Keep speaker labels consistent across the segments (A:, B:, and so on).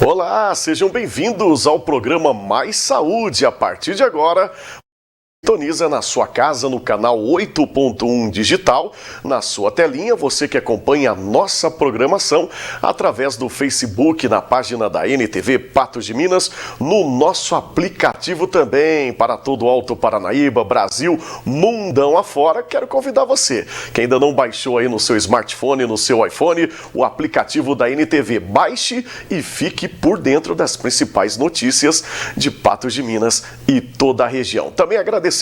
A: Olá, sejam bem-vindos ao programa Mais Saúde. A partir de agora, sintoniza na sua casa no canal 8.1 Digital, na sua telinha, você que acompanha a nossa programação através do Facebook, na página da NTV Patos de Minas, no nosso aplicativo também para todo o Alto Paranaíba, Brasil, mundão afora. Quero convidar você, que ainda não baixou aí no seu smartphone, no seu iPhone, o aplicativo da NTV. Baixe e fique por dentro das principais notícias de Patos de Minas e toda a região. Também agradecendo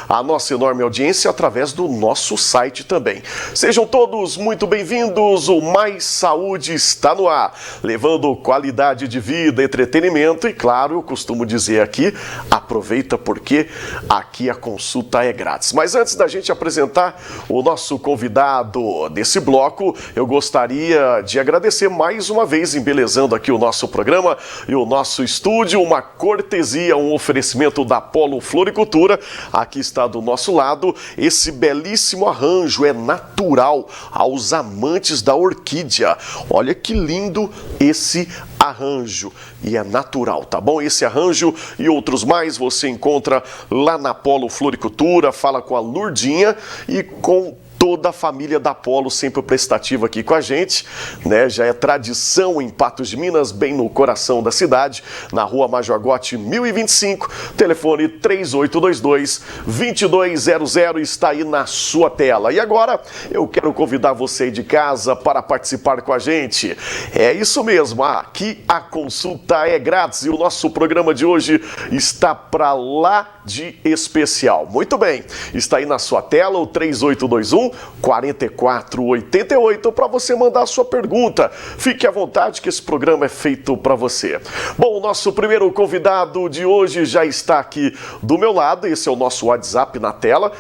A: a nossa enorme audiência através do nosso site também. Sejam todos muito bem-vindos, o Mais Saúde está no ar, levando qualidade de vida, entretenimento e, claro, eu costumo dizer aqui, aproveita porque aqui a consulta é grátis. Mas antes da gente apresentar o nosso convidado desse bloco, eu gostaria de agradecer mais uma vez, embelezando aqui o nosso programa e o nosso estúdio, uma cortesia, um oferecimento da Polo Floricultura. Aqui está do nosso lado, esse belíssimo arranjo é natural aos amantes da orquídea. Olha que lindo esse arranjo e é natural, tá bom? Esse arranjo e outros mais você encontra lá na Polo Floricultura. Fala com a Lurdinha e com toda a família da Polo, sempre prestativa aqui com a gente, né? Já é tradição em Patos de Minas, bem no coração da cidade, na Rua Major Gotti 1025, telefone 3822-2200, está aí na sua tela. E agora eu quero convidar você aí de casa para participar com a gente. É isso mesmo, aqui a consulta é grátis e o nosso programa de hoje está para lá de especial. Muito bem, está aí na sua tela o 3821-4488 para você mandar a sua pergunta. Fique à vontade que esse programa é feito para você. Bom, o nosso primeiro convidado de hoje já está aqui do meu lado, esse é o nosso WhatsApp na tela.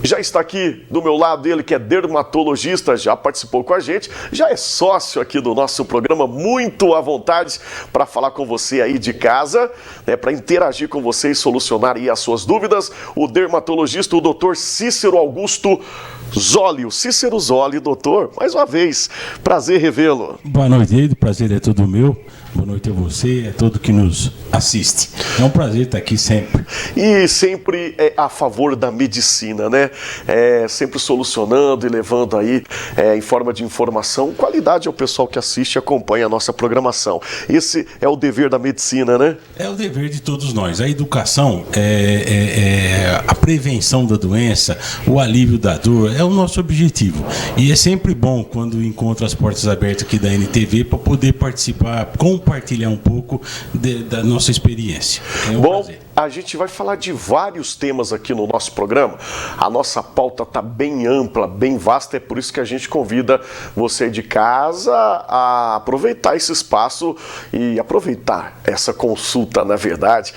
A: Já está aqui do meu lado ele que é dermatologista, já participou com a gente, já é sócio aqui do nosso programa, muito à vontade para falar com você aí de casa, né, para interagir com você e solucionar aí as suas dúvidas. O dermatologista, o doutor Cícero Augusto Zoli, o Cícero Zoli, doutor, mais uma vez, prazer revê-lo.
B: Boa noite, Edu, prazer é todo meu. Boa noite a você, a todo que nos assiste. É um prazer estar aqui sempre.
A: E sempre a favor da medicina, né? Sempre solucionando e levando aí em forma de informação, qualidade ao pessoal que assiste e acompanha a nossa programação. Esse é o dever da medicina, né?
B: É o dever de todos nós. A educação, a prevenção da doença, o alívio da dor, é o nosso objetivo. E é sempre bom quando encontro as portas abertas aqui da NTV para poder participar, compartilhar um pouco da nossa experiência. É um prazer.
A: A gente vai falar de vários temas aqui no nosso programa. A nossa pauta está bem ampla, bem vasta, é por isso que a gente convida você de casa a aproveitar esse espaço e aproveitar essa consulta, na verdade,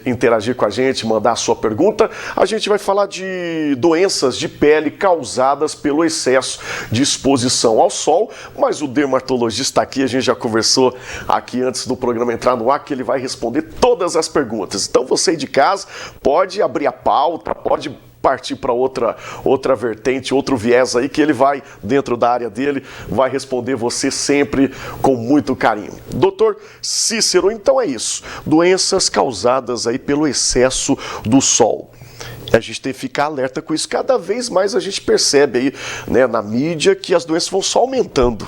A: interagir com a gente, mandar a sua pergunta. A gente vai falar de doenças de pele causadas pelo excesso de exposição ao sol, mas o dermatologista aqui, a gente já conversou aqui antes do programa entrar no ar, que ele vai responder todas as perguntas. Então você aí de casa pode abrir a pauta, pode partir para outra vertente, outro viés aí que ele vai, dentro da área dele, vai responder você sempre com muito carinho. Doutor Cícero, então é isso. Doenças causadas aí pelo excesso do sol. A gente tem que ficar alerta com isso. Cada vez mais a gente percebe aí, né, na mídia que as doenças vão só aumentando.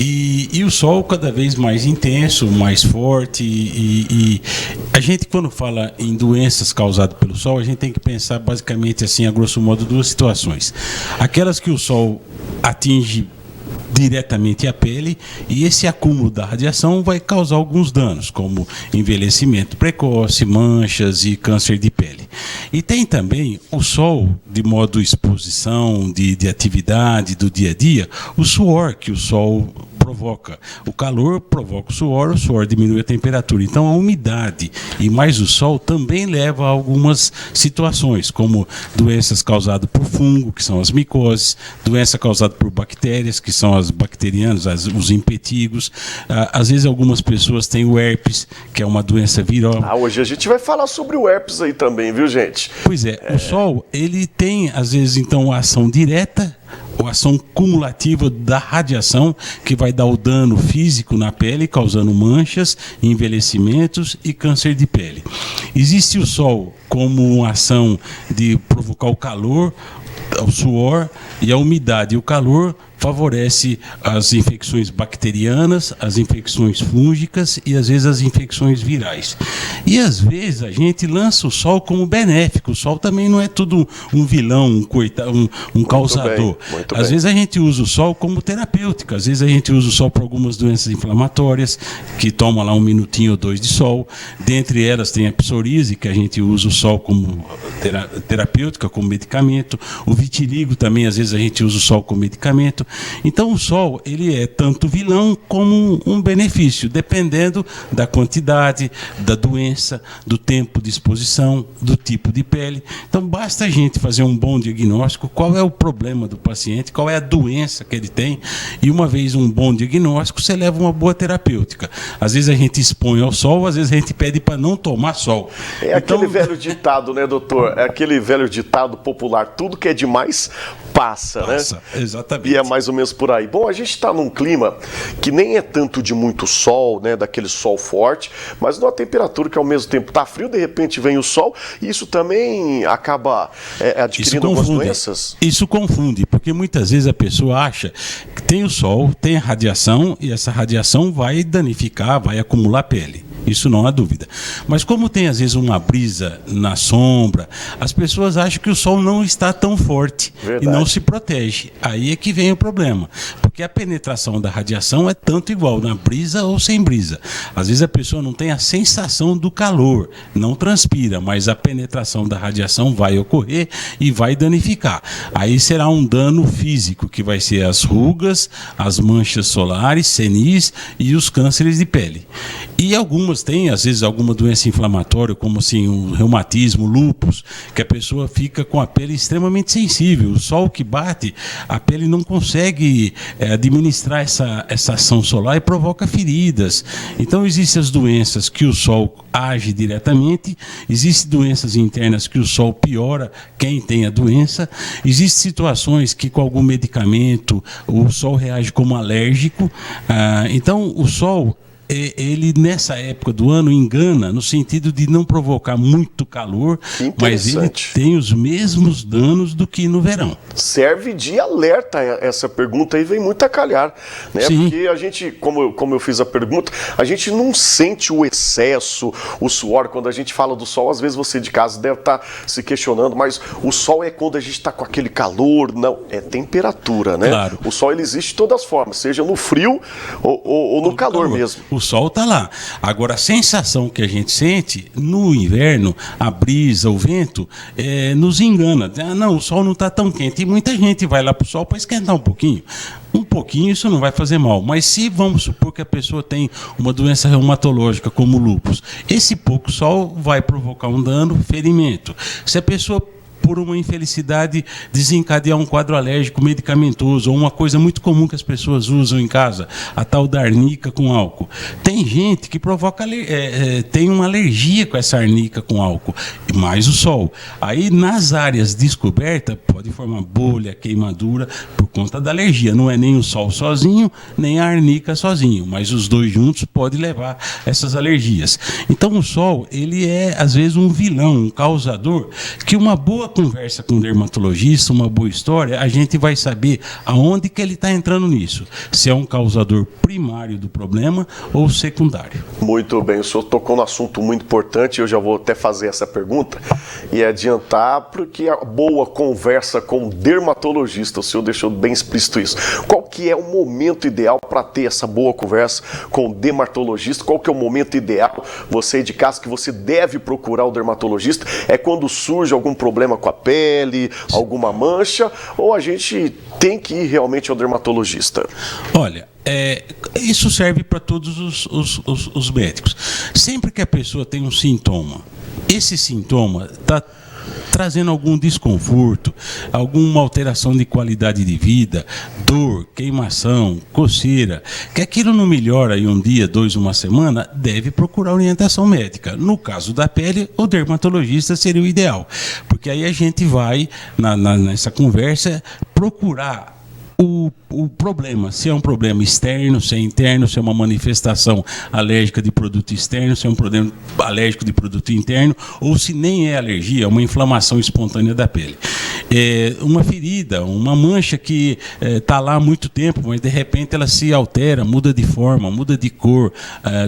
B: E o sol cada vez mais intenso, mais forte. E a gente, quando fala em doenças causadas pelo sol, a gente tem que pensar basicamente assim, a grosso modo, duas situações. Aquelas que o sol atinge diretamente a pele, e esse acúmulo da radiação vai causar alguns danos, como envelhecimento precoce, manchas e câncer de pele. E tem também o sol, de modo exposição, de atividade do dia a dia, o suor que o sol provoca. O calor provoca o suor diminui a temperatura. Então a umidade e mais o sol também leva a algumas situações, como doenças causadas por fungo, que são as micoses, doença causada por bactérias, que são as bacterianas, os impetigos. Às vezes algumas pessoas têm o herpes, que é uma doença viral.
A: Hoje a gente vai falar sobre o herpes aí também, viu, gente?
B: Pois é, o sol, ele tem, às vezes, então, ação direta a ação cumulativa da radiação que vai dar o dano físico na pele, causando manchas, envelhecimentos e câncer de pele. Existe o sol como uma ação de provocar o calor, o suor e a umidade. E o calor favorece as infecções bacterianas, as infecções fúngicas e às vezes as infecções virais. E às vezes a gente lança o sol como benéfico. O sol também não é tudo um vilão, um causador. Às vezes a gente usa o sol como terapêutico. Às vezes a gente usa o sol para algumas doenças inflamatórias, que toma lá 1 minutinho ou 2 de sol. Dentre elas tem a psoríase, que a gente usa o sol como terapêutica, como medicamento. O vitiligo também, às vezes a gente usa o sol como medicamento. Então o sol, ele é tanto vilão como um benefício, dependendo da quantidade, da doença, do tempo de exposição, do tipo de pele. Então basta a gente fazer um bom diagnóstico, qual é o problema do paciente, qual é a doença que ele tem, e uma vez um bom diagnóstico, você leva uma boa terapêutica. Às vezes a gente expõe ao sol, às vezes a gente pede para não tomar sol.
A: É aquele velho ditado, né, doutor? É aquele velho ditado popular, tudo que é demais passa, né?
B: Exatamente.
A: E é mais ou menos por aí. Bom, a gente está num clima que nem é tanto de muito sol, né, daquele sol forte, mas numa temperatura que ao mesmo tempo está frio, de repente vem o sol, e isso também acaba adquirindo algumas doenças?
B: Isso confunde, porque muitas vezes a pessoa acha que tem o sol, tem a radiação, e essa radiação vai danificar, vai acumular pele. Isso não há dúvida. Mas como tem às vezes uma brisa na sombra, as pessoas acham que o sol não está tão forte. Verdade. E não se protege. Aí é que vem o problema. Porque a penetração da radiação é tanto igual na brisa ou sem brisa. Às vezes a pessoa não tem a sensação do calor, não transpira, mas a penetração da radiação vai ocorrer e vai danificar. Aí será um dano físico, que vai ser as rugas, as manchas solares, senis e os cânceres de pele. E algumas têm, às vezes, alguma doença inflamatória, como assim, o reumatismo, lúpus, que a pessoa fica com a pele extremamente sensível. O sol que bate, a pele não consegue administrar essa ação solar e provoca feridas. Então, existem as doenças que o sol age diretamente, existem doenças internas que o sol piora quem tem a doença, existem situações que com algum medicamento o sol reage como alérgico. Então, o sol, ele nessa época do ano engana no sentido de não provocar muito calor, mas ele tem os mesmos danos do que no verão.
A: Serve de alerta essa pergunta aí, vem muito a calhar, né? Sim. Porque a gente, como eu fiz a pergunta, a gente não sente o excesso, o suor. Quando a gente fala do sol, às vezes você de casa deve estar se questionando, mas o sol é quando a gente está com aquele calor? Não, é temperatura, né? Claro. O sol, ele existe de todas as formas, seja no frio ou no calor mesmo.
B: O sol está lá. Agora, a sensação que a gente sente no inverno, a brisa, o vento, nos engana. Não, o sol não está tão quente. E muita gente vai lá para o sol para esquentar um pouquinho. Um pouquinho isso não vai fazer mal. Mas se vamos supor que a pessoa tem uma doença reumatológica como lúpus, esse pouco sol vai provocar um dano, ferimento. Se a pessoa, por uma infelicidade, desencadear um quadro alérgico medicamentoso, ou uma coisa muito comum que as pessoas usam em casa, a tal da arnica com álcool. Tem gente que provoca, tem uma alergia com essa arnica com álcool, e mais o sol. Aí, nas áreas descobertas, pode formar bolha, queimadura, por conta da alergia. Não é nem o sol sozinho, nem a arnica sozinho, mas os dois juntos podem levar essas alergias. Então, o sol, ele é, às vezes, um vilão, um causador, que uma boa conversa com o dermatologista, uma boa história, a gente vai saber aonde que ele está entrando nisso. Se é um causador primário do problema ou secundário.
A: Muito bem, o senhor tocou num assunto muito importante, eu já vou até fazer essa pergunta e adiantar, porque a boa conversa com o dermatologista, o senhor deixou bem explícito isso. Qual que é o momento ideal para ter essa boa conversa com o dermatologista? Qual que é o momento ideal, você de casa, que você deve procurar o dermatologista? É quando surge algum problema com a pele, alguma mancha, ou a gente tem que ir realmente ao dermatologista?
B: Olha, isso serve para todos os médicos. Sempre que a pessoa tem um sintoma, esse sintoma está trazendo algum desconforto, alguma alteração de qualidade de vida, dor, queimação, coceira, que aquilo não melhora em um dia, 2, uma semana, deve procurar orientação médica. No caso da pele, o dermatologista seria o ideal, porque aí a gente vai, nessa conversa, procurar o problema, se é um problema externo, se é interno, se é uma manifestação alérgica de produto externo, se é um problema alérgico de produto interno, ou se nem é alergia, é uma inflamação espontânea da pele. Uma ferida, uma mancha que está lá há muito tempo, mas de repente ela se altera, muda de forma, muda de cor,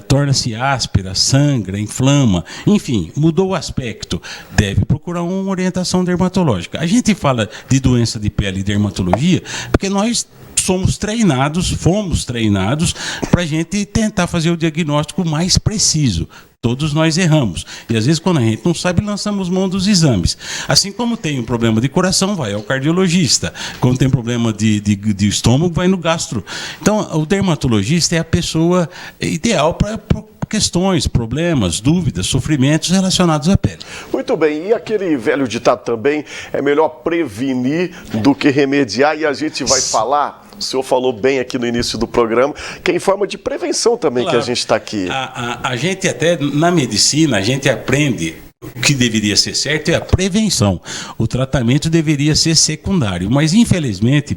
B: torna-se áspera, sangra, inflama, enfim, mudou o aspecto, deve procurar uma orientação dermatológica. A gente fala de doença de pele e dermatologia porque nós fomos treinados para a gente tentar fazer o diagnóstico mais preciso. Todos nós erramos. E às vezes, quando a gente não sabe, lançamos mão dos exames. Assim como tem um problema de coração, vai ao cardiologista. Quando tem problema de estômago, vai no gastro. Então, o dermatologista é a pessoa ideal para questões, problemas, dúvidas, sofrimentos relacionados à pele.
A: Muito bem, e aquele velho ditado também, é melhor prevenir do que remediar, e a gente vai falar, o senhor falou bem aqui no início do programa, que é em forma de prevenção também, claro, que a gente está aqui.
B: A gente até, na medicina, a gente aprende o que deveria ser certo é a prevenção. O tratamento deveria ser secundário, mas infelizmente,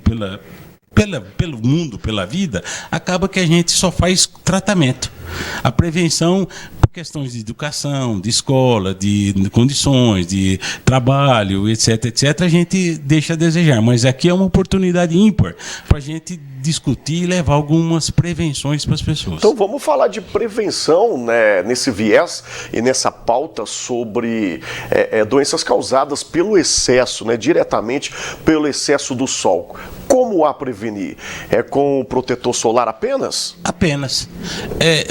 B: pelo mundo, pela vida, acaba que a gente só faz tratamento. A prevenção, por questões de educação, de escola, de condições, de trabalho, etc., a gente deixa a desejar. Mas aqui é uma oportunidade ímpar para a gente discutir e levar algumas prevenções para as pessoas.
A: Então vamos falar de prevenção, né, nesse viés e nessa pauta sobre doenças causadas pelo excesso, né, diretamente pelo excesso do sol. Como a prevenir? É com o protetor solar apenas?
B: Apenas.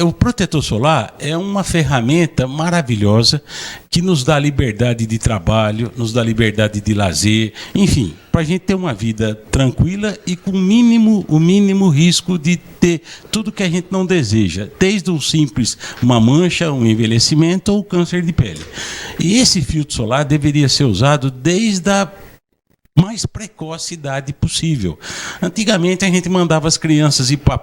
B: O protetor solar é uma ferramenta maravilhosa que nos dá liberdade de trabalho, nos dá liberdade de lazer, enfim, para a gente ter uma vida tranquila e com o mínimo risco de ter tudo que a gente não deseja, desde o simples uma mancha, um envelhecimento ou câncer de pele. E esse filtro solar deveria ser usado desde a mais precoce idade possível. Antigamente a gente mandava as crianças ir para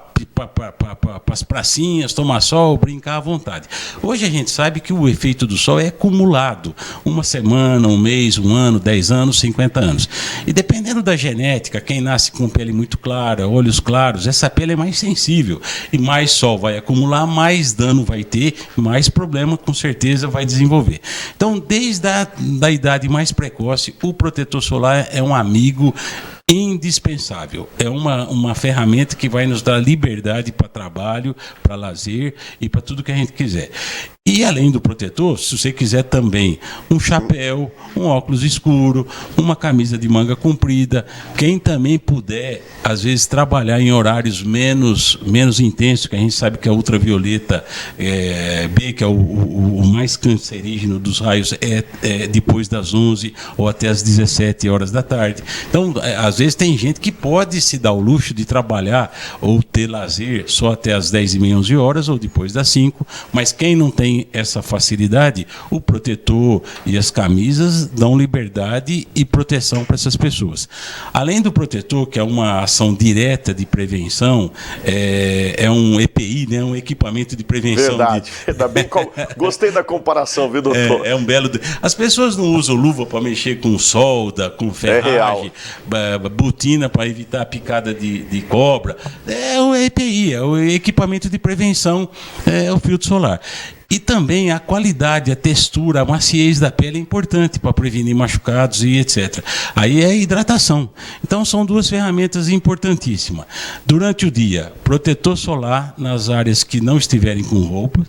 B: as pracinhas, tomar sol, brincar à vontade. Hoje a gente sabe que o efeito do sol é acumulado. Uma semana, um mês, um ano, 10 anos, 50 anos. E dependendo da genética, quem nasce com pele muito clara, olhos claros, essa pele é mais sensível. E mais sol vai acumular, mais dano vai ter, mais problema com certeza vai desenvolver. Então, desde a idade mais precoce, o protetor solar é um amigo indispensável. É uma ferramenta que vai nos dar liberdade para trabalho, para lazer e para tudo que a gente quiser. E além do protetor, se você quiser também um chapéu, um óculos escuro, uma camisa de manga comprida, quem também puder, às vezes, trabalhar em horários menos intensos, que a gente sabe que a ultravioleta B, que é o mais cancerígeno dos raios, é depois das 11 ou até as 17 horas da tarde. Então, às vezes tem gente que pode se dar o luxo de trabalhar ou ter lazer só até as 10h30, 11 horas ou depois das 5, mas quem não tem essa facilidade, o protetor e as camisas dão liberdade e proteção para essas pessoas. Além do protetor, que é uma ação direta de prevenção, é um EPI, né, um equipamento de prevenção.
A: Verdade. Gostei da comparação, viu, doutor?
B: É um belo... As pessoas não usam luva para mexer com solda, com ferragem, botina para evitar a picada de cobra. É o EPI, é o equipamento de prevenção, é o filtro solar. E também a qualidade, a textura, a maciez da pele é importante para prevenir machucados e etc. Aí é a hidratação. Então são duas ferramentas importantíssimas. Durante o dia, protetor solar nas áreas que não estiverem com roupa.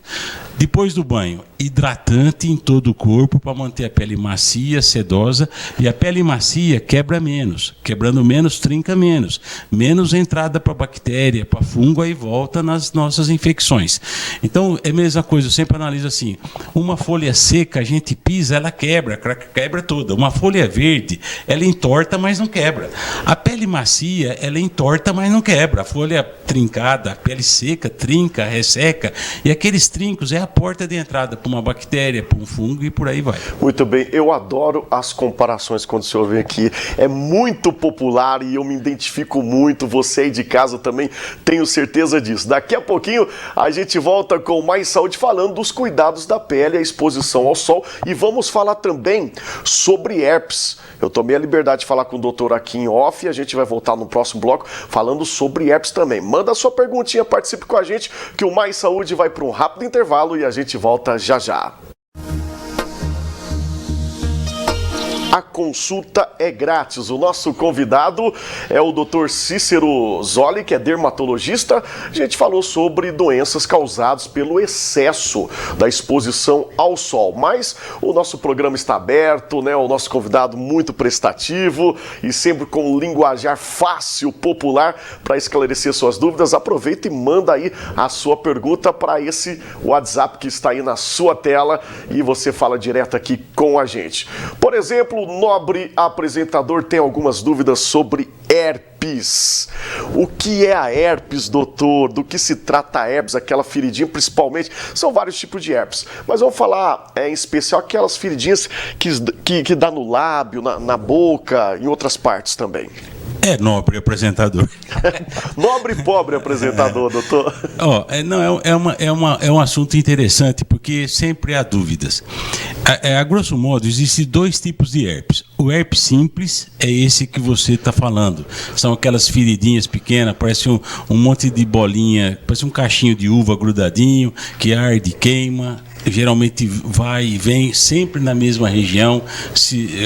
B: Depois do banho, hidratante em todo o corpo para manter a pele macia, sedosa. E a pele macia quebra menos. Quebrando menos, trinca menos. Menos entrada para bactéria, para fungo, aí volta nas nossas infecções. Então é a mesma coisa, eu sempre analiso assim, uma folha seca, a gente pisa, ela quebra toda. Uma folha verde, ela entorta, mas não quebra. A pele macia, ela entorta, mas não quebra. A folha trincada, a pele seca, trinca, resseca, e aqueles trincos é a porta de entrada para uma bactéria, para um fungo e por aí vai.
A: Muito bem, eu adoro as comparações quando o senhor vem aqui. É muito popular e eu me identifico muito. Você aí de casa também, tenho certeza disso. Daqui a pouquinho a gente volta com mais saúde falando dos cuidados da pele, a exposição ao sol, e vamos falar também sobre herpes. Eu tomei a liberdade de falar com o doutor aqui em off e a gente vai voltar no próximo bloco falando sobre herpes também. Manda a sua perguntinha, participe com a gente, que o Mais Saúde vai para um rápido intervalo e a gente volta já já. A consulta é grátis. O nosso convidado é o Dr. Cícero Zolli, que é dermatologista. A gente falou sobre doenças causadas pelo excesso da exposição ao sol. Mas o nosso programa está aberto, né? O nosso convidado muito prestativo e sempre com linguajar fácil, popular, para esclarecer suas dúvidas. Aproveita e manda aí a sua pergunta para esse WhatsApp que está aí na sua tela e você fala direto aqui com a gente. Por exemplo, o nobre apresentador tem algumas dúvidas sobre herpes. O que é a herpes, doutor? Do que se trata a herpes? Aquela feridinha, principalmente. São vários tipos de herpes. Mas vamos falar em especial aquelas feridinhas que dá no lábio, na boca, em outras partes também.
B: É nobre apresentador.
A: Nobre e pobre apresentador, doutor.
B: É um assunto interessante, porque sempre há dúvidas. A grosso modo, existem dois tipos de herpes. O herpes simples é esse que você está falando. São aquelas feridinhas pequenas, parece um monte de bolinha, parece um cachinho de uva grudadinho, que arde, queima. Geralmente vai e vem sempre na mesma região.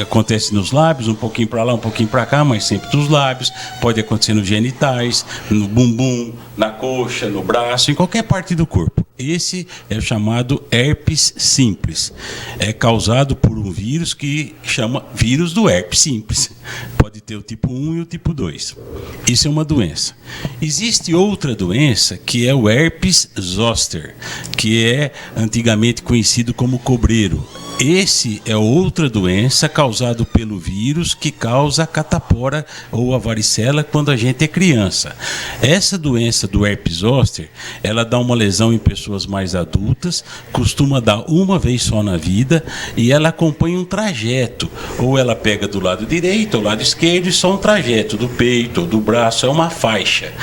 B: Acontece nos lábios, um pouquinho para lá, um pouquinho para cá, mas sempre dos lábios. Pode acontecer nos genitais, no bumbum, na coxa, no braço, em qualquer parte do corpo. Esse é o chamado herpes simples. É causado por um vírus que chama vírus do herpes simples. Pode ter o tipo 1 e o tipo 2. Isso é uma doença. Existe outra doença que é o herpes zoster, que é antigamente conhecido como cobreiro. Esse é outra doença causada pelo vírus que causa a catapora ou a varicela quando a gente é criança. Essa doença do herpes zoster, ela dá uma lesão em pessoas mais adultas, costuma dar uma vez só na vida e ela acompanha um trajeto. Ou ela pega do lado direito ou lado esquerdo e só um trajeto do peito ou do braço, é uma faixa.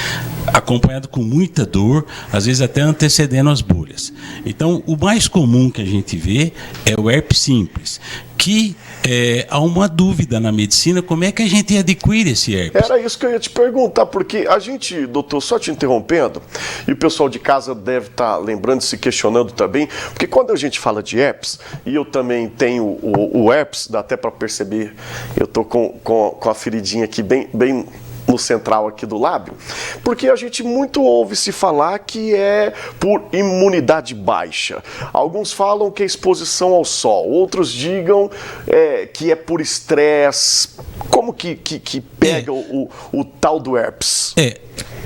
B: Acompanhado com muita dor, às vezes até antecedendo as bolhas. Então, o mais comum que a gente vê é o herpes simples, que há uma dúvida na medicina, como é que a gente adquire esse herpes?
A: Era isso que eu ia te perguntar, porque a gente, doutor, só te interrompendo, e o pessoal de casa deve estar lembrando, se questionando também, porque quando a gente fala de herpes, e eu também tenho o herpes, dá até para perceber, eu estou com a feridinha aqui bem no central aqui do lábio, porque a gente muito ouve se falar que é por imunidade baixa. Alguns falam que é exposição ao sol, outros digam que é por estresse. Como que pega o tal do herpes?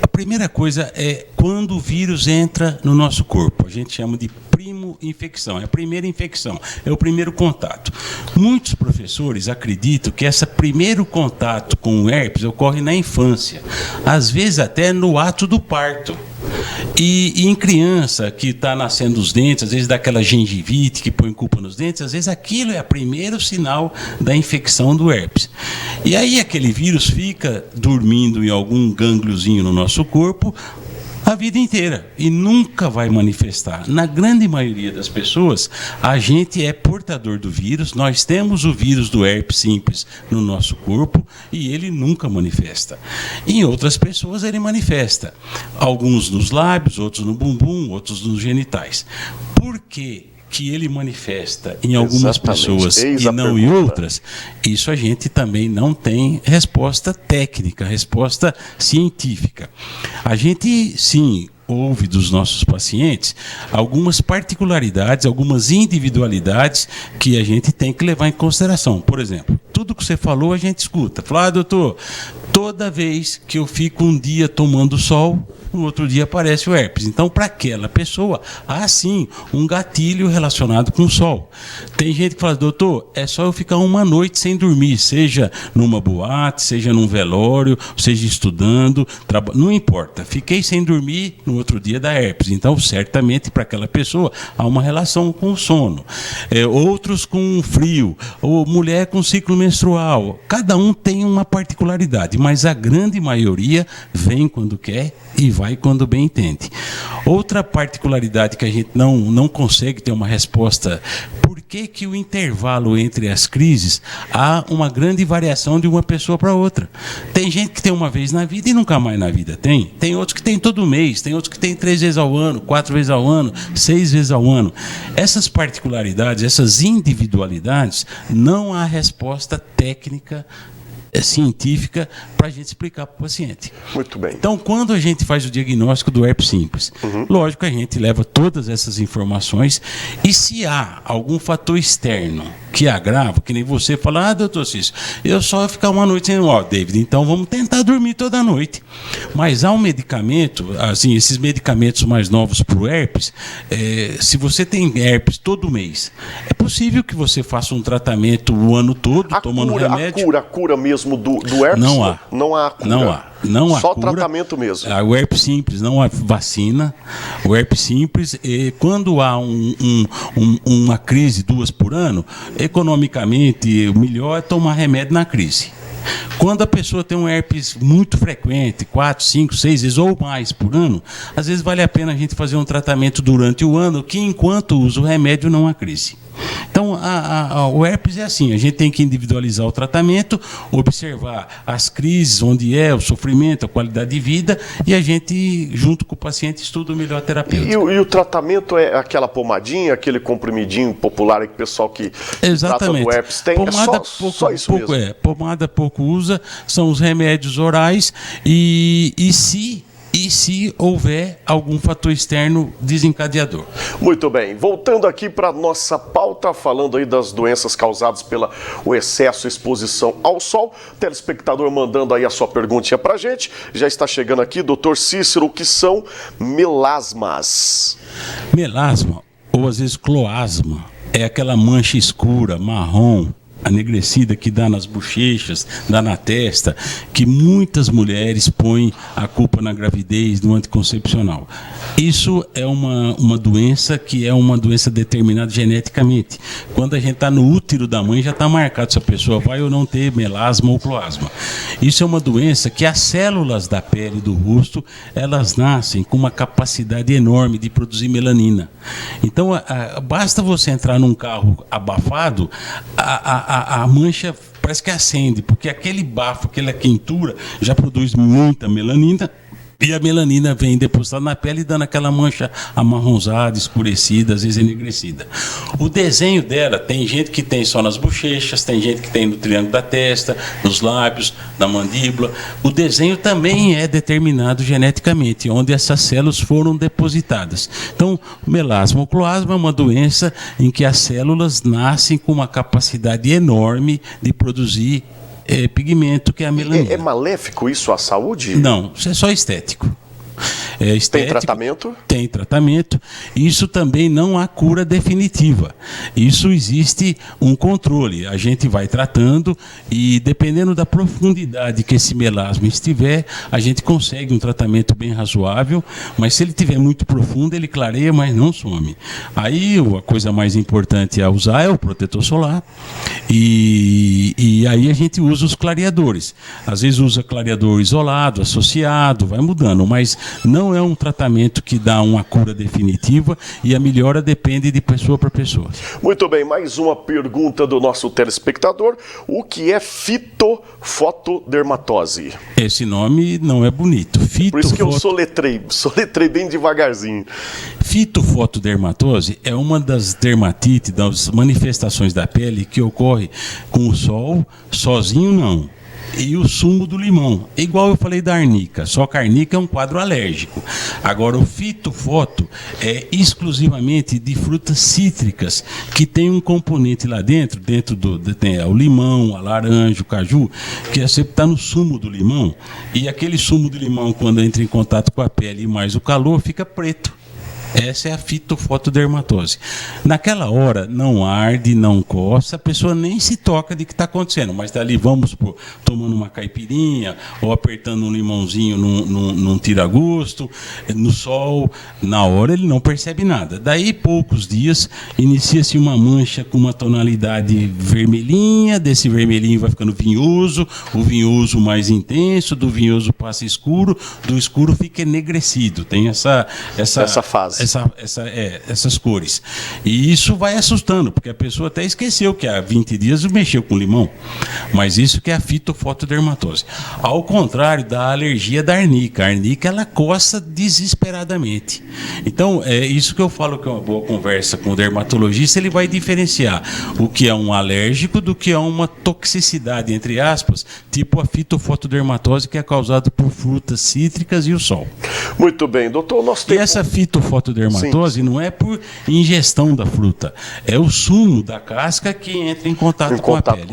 B: A primeira coisa é quando o vírus entra no nosso corpo. A gente chama de primo-infecção. É a primeira infecção, é o primeiro contato. Muitos professores acreditam que esse primeiro contato com o herpes ocorre na infância, às vezes até no ato do parto. E em criança que está nascendo os dentes, às vezes dá aquela gengivite que põe culpa nos dentes, às vezes aquilo é o primeiro sinal da infecção do herpes. E aí aquele vírus fica dormindo em algum gângliozinho no nosso corpo a vida inteira e nunca vai manifestar. Na grande maioria das pessoas, a gente é portador do vírus, nós temos o vírus do herpes simples no nosso corpo e ele nunca manifesta. Em outras pessoas ele manifesta, alguns nos lábios, outros no bumbum, outros nos genitais. Por quê que ele manifesta em algumas pessoas e não em outras? Isso a gente também não tem resposta técnica, resposta científica. A gente, sim, ouve dos nossos pacientes algumas particularidades, algumas individualidades que a gente tem que levar em consideração. Por exemplo, tudo que você falou a gente escuta. Fala, doutor, toda vez que eu fico um dia tomando sol, no outro dia aparece o herpes. Então, para aquela pessoa, há sim um gatilho relacionado com o sol. Tem gente que fala, doutor, é só eu ficar uma noite sem dormir, seja numa boate, seja num velório, seja estudando, não importa. Fiquei sem dormir, no outro dia dá herpes. Então, certamente, para aquela pessoa, há uma relação com o sono. Outros com frio, ou mulher com ciclo menstrual. Cada um tem uma particularidade, mas a grande maioria vem quando quer e vai vai quando bem entende. Outra particularidade que a gente não consegue ter uma resposta, por que o intervalo entre as crises há uma grande variação de uma pessoa para outra? Tem gente que tem uma vez na vida e nunca mais na vida tem outros que tem todo mês, tem outros que tem 3 vezes ao ano, 4 vezes ao ano, 6 vezes ao ano. Essas particularidades, essas individualidades, não há resposta técnica científica para a gente explicar para o paciente.
A: Muito bem.
B: Então, quando a gente faz o diagnóstico do herpes simples, lógico que a gente leva todas essas informações e se há algum fator externo que agrava, que nem você fala, doutor Cício, eu só ficar uma noite sem David, então vamos tentar dormir toda noite. Mas há um medicamento, assim, esses medicamentos mais novos para o herpes, se você tem herpes todo mês, é possível que você faça um tratamento o ano todo, tomando remédio.
A: A cura mesmo do herpes?
B: Não há.
A: Não há cura.
B: Não há
A: só
B: cura.
A: Tratamento mesmo.
B: O herpes simples, não há vacina. O herpes simples, quando há uma crise 2 por ano, economicamente o melhor é tomar remédio na crise. Quando a pessoa tem um herpes muito frequente, 4, 5, 6 vezes ou mais por ano, às vezes vale a pena a gente fazer um tratamento durante o ano, que enquanto usa o remédio não há crise. Então, o herpes é assim, a gente tem que individualizar o tratamento, observar as crises, onde é o sofrimento, a qualidade de vida, e a gente, junto com o paciente, estuda o melhor terapêutico.
A: E o tratamento é aquela pomadinha, aquele comprimidinho popular que o pessoal que trata do herpes tem?
B: Pomada
A: só isso mesmo?
B: Pomada pouco usa, são os remédios orais, e se houver algum fator externo desencadeador.
A: Muito bem. Voltando aqui para a nossa pauta, falando aí das doenças causadas pelo excesso de exposição ao sol. Telespectador mandando aí a sua perguntinha para a gente. Já está chegando aqui, doutor Cícero, o que são melasmas?
B: Melasma, ou às vezes cloasma, é aquela mancha escura, marrom, anegrecida que dá nas bochechas, dá na testa, que muitas mulheres põem a culpa na gravidez, no anticoncepcional. Isso é uma doença que é uma doença determinada geneticamente. Quando a gente está no útero da mãe, já está marcado se a pessoa vai ou não ter melasma ou cloasma. Isso é uma doença que as células da pele do rosto, elas nascem com uma capacidade enorme de produzir melanina. Então, basta você entrar num carro abafado, a mancha parece que acende, porque aquele bafo, aquela quentura já produz muita melanina, e a melanina vem depositada na pele, dando aquela mancha amarronzada, escurecida, às vezes enegrecida. O desenho dela, tem gente que tem só nas bochechas, tem gente que tem no triângulo da testa, nos lábios, na mandíbula. O desenho também é determinado geneticamente, onde essas células foram depositadas. Então, o melasma ou cloasma é uma doença em que as células nascem com uma capacidade enorme de produzir pigmento, que é a melanina.
A: É maléfico isso à saúde?
B: Não, isso é só estético.
A: Tem tratamento?
B: Tem tratamento. Isso também não há cura definitiva. Isso existe um controle. A gente vai tratando e, dependendo da profundidade que esse melasma estiver, a gente consegue um tratamento bem razoável, mas se ele estiver muito profundo, ele clareia, mas não some. Aí, a coisa mais importante a usar é o protetor solar. E aí a gente usa os clareadores. Às vezes usa clareador isolado, associado, vai mudando, mas não é um tratamento que dá uma cura definitiva e a melhora depende de pessoa para pessoa.
A: Muito bem, mais uma pergunta do nosso telespectador. O que é fitofotodermatose?
B: Esse nome não é bonito.
A: Por isso que eu soletrei bem devagarzinho.
B: Fitofotodermatose é uma das dermatites, das manifestações da pele que ocorre com o sol, sozinho não. E o sumo do limão, igual eu falei da arnica, só que a arnica é um quadro alérgico. Agora, o fitofoto é exclusivamente de frutas cítricas, que tem um componente lá dentro tem o limão, a laranja, o caju, que sempre está no sumo do limão, e aquele sumo do limão, quando entra em contato com a pele e mais o calor, fica preto. Essa é a fitofotodermatose. Naquela hora, não arde, não coça, a pessoa nem se toca de que está acontecendo, mas dali vamos tomando uma caipirinha ou apertando um limãozinho num tira-gosto, no sol, na hora ele não percebe nada. Daí, poucos dias, inicia-se uma mancha com uma tonalidade vermelhinha, desse vermelhinho vai ficando vinhoso, o vinhoso mais intenso, do vinhoso passa escuro, do escuro fica enegrecido. Tem essa fase. Essas cores. E isso vai assustando, porque a pessoa até esqueceu que há 20 dias mexeu com limão. Mas isso que é a fitofotodermatose. Ao contrário da alergia da arnica. A arnica, ela coça desesperadamente. Então, é isso que eu falo que é uma boa conversa com o dermatologista, ele vai diferenciar o que é um alérgico do que é uma toxicidade, entre aspas, tipo a fitofotodermatose, que é causada por frutas cítricas e o sol.
A: Muito bem, doutor.
B: E essa fitofotodermatose Sim. não é por ingestão da fruta, é o sumo da casca que entra em contato com a pele.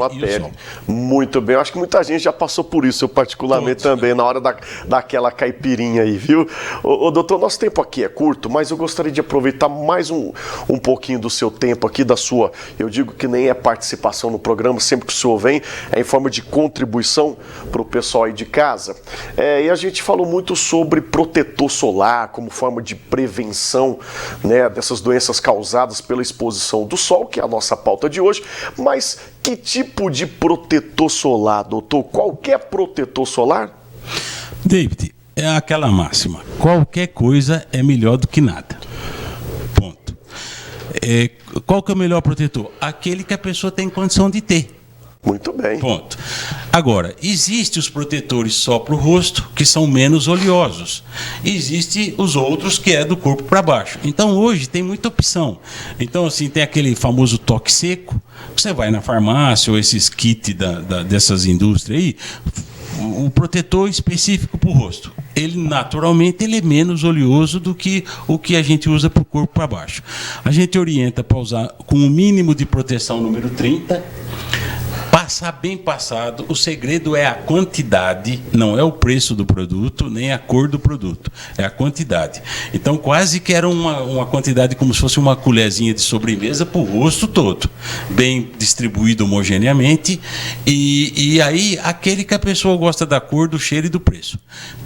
A: Muito bem, eu acho que muita gente já passou por isso, eu particularmente também, na hora daquela caipirinha aí, viu? Ô, doutor, nosso tempo aqui é curto, mas eu gostaria de aproveitar mais um pouquinho do seu tempo aqui, da sua, eu digo que nem é participação no programa, sempre que o senhor vem, é em forma de contribuição para o pessoal aí de casa. E a gente falou muito sobre protetor solar, como forma de prevenção, né, dessas doenças causadas pela exposição do sol, que é a nossa pauta de hoje. Mas que tipo de protetor solar, doutor? Qualquer protetor solar?
B: David, é aquela máxima: qualquer coisa é melhor do que nada. Ponto. Qual que é o melhor protetor? Aquele que a pessoa tem condição de ter.
A: Muito bem.
B: Ponto. Agora, existem os protetores só para o rosto, que são menos oleosos. Existem os outros que é do corpo para baixo. Então, hoje tem muita opção. Então, assim, tem aquele famoso toque seco. Você vai na farmácia ou esses kits dessas indústrias aí, um protetor específico para o rosto. Ele, naturalmente, ele é menos oleoso do que o que a gente usa para o corpo para baixo. A gente orienta para usar com o mínimo de proteção número 30, passar bem passado. O segredo é a quantidade, não é o preço do produto, nem a cor do produto, é a quantidade. Então, quase que era uma quantidade como se fosse uma colherzinha de sobremesa para o rosto todo, bem distribuído homogeneamente, e aí aquele que a pessoa gosta da cor, do cheiro e do preço.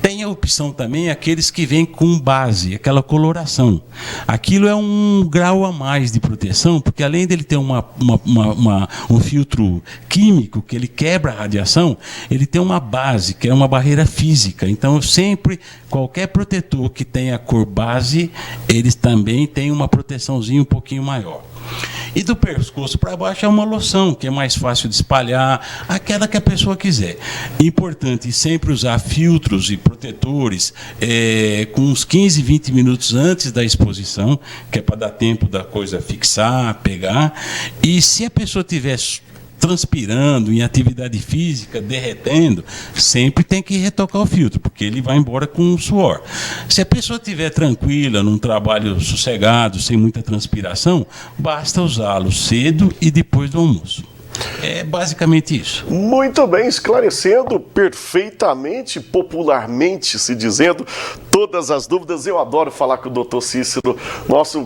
B: Tem a opção também aqueles que vêm com base, aquela coloração. Aquilo é um grau a mais de proteção, porque além dele ter um filtro químico, que ele quebra a radiação, ele tem uma base, que é uma barreira física. Então, sempre, qualquer protetor que tenha cor base, eles também têm uma proteçãozinha um pouquinho maior. E do pescoço para baixo é uma loção, que é mais fácil de espalhar, aquela que a pessoa quiser. Importante sempre usar filtros e protetores com uns 15, 20 minutos antes da exposição, que é para dar tempo da coisa fixar, pegar. E se a pessoa tiver transpirando, em atividade física, derretendo, sempre tem que retocar o filtro, porque ele vai embora com o suor. Se a pessoa estiver tranquila, num trabalho sossegado, sem muita transpiração, basta usá-lo cedo e depois do almoço. É basicamente isso.
A: Muito bem, esclarecendo perfeitamente, popularmente se dizendo, todas as dúvidas. Eu adoro falar com o doutor Cícero.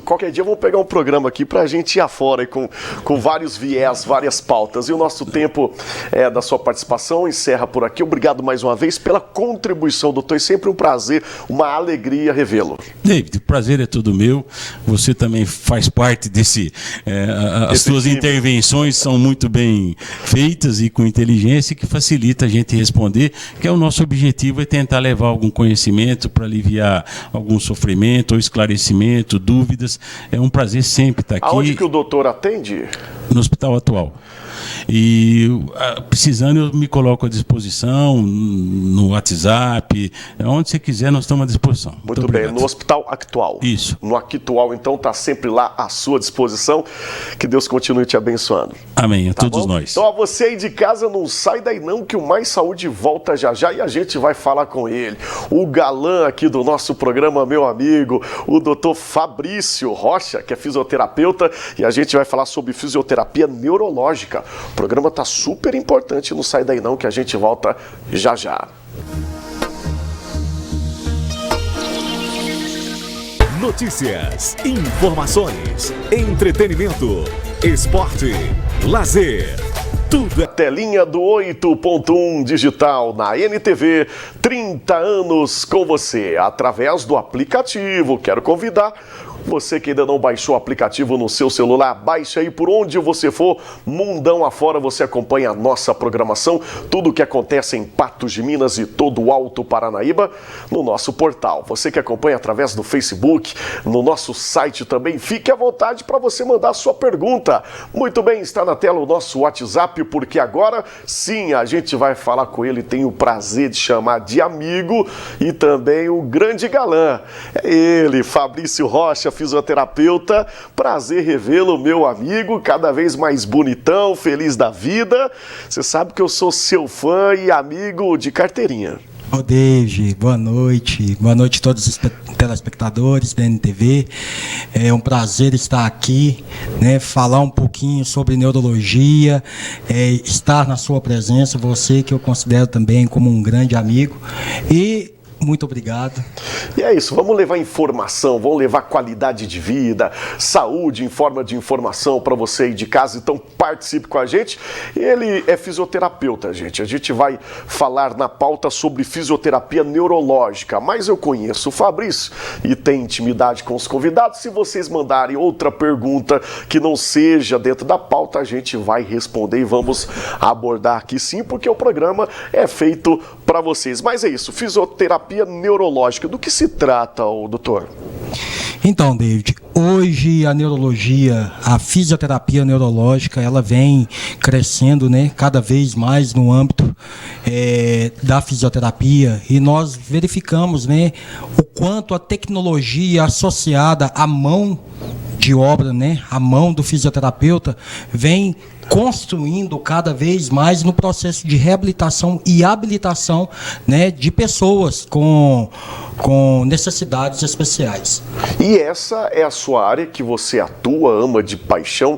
A: Qualquer dia vamos pegar um programa aqui para a gente ir afora e com vários viés, várias pautas. E o nosso tempo da sua participação encerra por aqui. Obrigado mais uma vez pela contribuição, doutor. É sempre um prazer, uma alegria revê-lo.
B: David, o prazer é todo meu. Você também faz parte desse... as suas intervenções são muito bem feitas e com inteligência, que facilita a gente responder, que é o nosso objetivo, é tentar levar algum conhecimento para aliviar algum sofrimento ou esclarecimento, dúvidas. É um prazer sempre estar aqui.
A: Aonde que o doutor atende?
B: No Hospital Atual. E precisando, eu me coloco à disposição no WhatsApp, onde você quiser, nós estamos à disposição.
A: Muito bem, no Hospital Actual.
B: Isso.
A: No Actual, então, está sempre lá à sua disposição. Que Deus continue te abençoando.
B: Amém, a todos nós.
A: Então, a você aí de casa, não sai daí não, que o Mais Saúde volta já já e a gente vai falar com ele. O galã aqui do nosso programa, meu amigo, o doutor Fabrício Rocha, que é fisioterapeuta, e a gente vai falar sobre fisioterapia neurológica. O programa tá super importante, não sai daí não, que a gente volta já já.
C: Notícias, informações, entretenimento, esporte, lazer. Tudo é
A: telinha do 8.1 digital na NTV, 30 anos com você, através do aplicativo. Quero convidar você que ainda não baixou o aplicativo no seu celular, baixe aí por onde você for, mundão afora, você acompanha a nossa programação, tudo o que acontece em Patos de Minas e todo o Alto Paranaíba, no nosso portal. Você que acompanha através do Facebook, no nosso site também, fique à vontade para você mandar a sua pergunta. Muito bem, está na tela o nosso WhatsApp, porque agora sim a gente vai falar com ele, tenho o prazer de chamar de amigo e também o grande galã. É ele, Fabrício Rocha, fisioterapeuta, prazer revê-lo, meu amigo, cada vez mais bonitão, feliz da vida. Você sabe que eu sou seu fã e amigo de carteirinha.
D: Ô David, boa noite a todos os telespectadores da NTV. É um prazer estar aqui, né, falar um pouquinho sobre neurologia, estar na sua presença, você que eu considero também como um grande amigo. E muito obrigado.
A: E é isso, vamos levar informação, vamos levar qualidade de vida, saúde em forma de informação para você aí de casa, então participe com a gente. Ele é fisioterapeuta, gente. A gente vai falar na pauta sobre fisioterapia neurológica, mas eu conheço o Fabrício e tenho intimidade com os convidados. Se vocês mandarem outra pergunta que não seja dentro da pauta, a gente vai responder e vamos abordar aqui sim, porque o programa é feito para vocês. Mas é isso, fisioterapia neurológica. Do que se trata, doutor?
D: Então, David, hoje a neurologia, a fisioterapia neurológica, ela vem crescendo, né, cada vez mais no âmbito da fisioterapia, e nós verificamos, né, o quanto a tecnologia associada à mão de obra, né, a mão do fisioterapeuta, vem construindo cada vez mais no processo de reabilitação e habilitação, né, de pessoas com necessidades especiais.
A: E essa é a sua área que você atua, ama de paixão.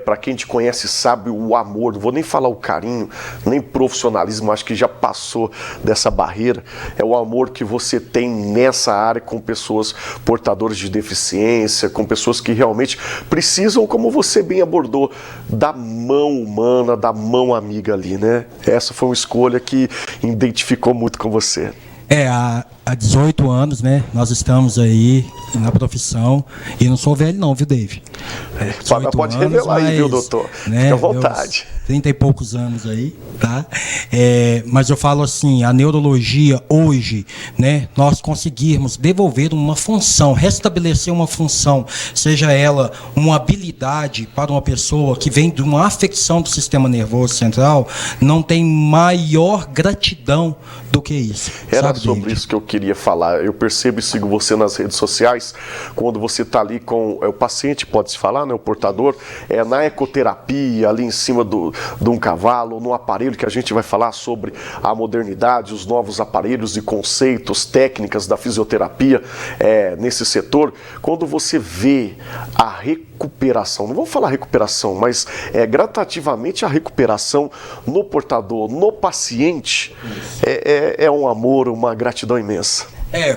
A: Para quem te conhece sabe o amor, não vou nem falar o carinho, nem profissionalismo, acho que já passou dessa barreira. É o amor que você tem nessa área com pessoas portadoras de deficiência, com pessoas que realmente precisam, como você bem abordou, da mão humana, da mão amiga ali, né? Essa foi uma escolha que identificou muito com você.
D: Há 18 anos, né? Nós estamos aí na profissão. E não sou velho não, viu, Dave?
A: Pode revelar aí, viu, doutor?
D: Né,
A: fica à vontade.
D: 30 e poucos anos aí, tá? Mas eu falo assim, a neurologia hoje, né? Nós conseguirmos devolver uma função, restabelecer uma função, seja ela uma habilidade para uma pessoa que vem de uma afecção do sistema nervoso central, não tem maior gratidão do que isso.
A: Era sobre isso que eu queria falar. Eu percebo e sigo você nas redes sociais, quando você está ali com o paciente, pode-se falar, né, o portador, na ecoterapia, ali em cima de um cavalo, no aparelho, que a gente vai falar sobre a modernidade, os novos aparelhos e conceitos, técnicas da fisioterapia nesse setor. Quando você vê a recuperação, não vou falar recuperação, mas gradativamente a recuperação no portador, no paciente, é um amor, uma gratidão imensa.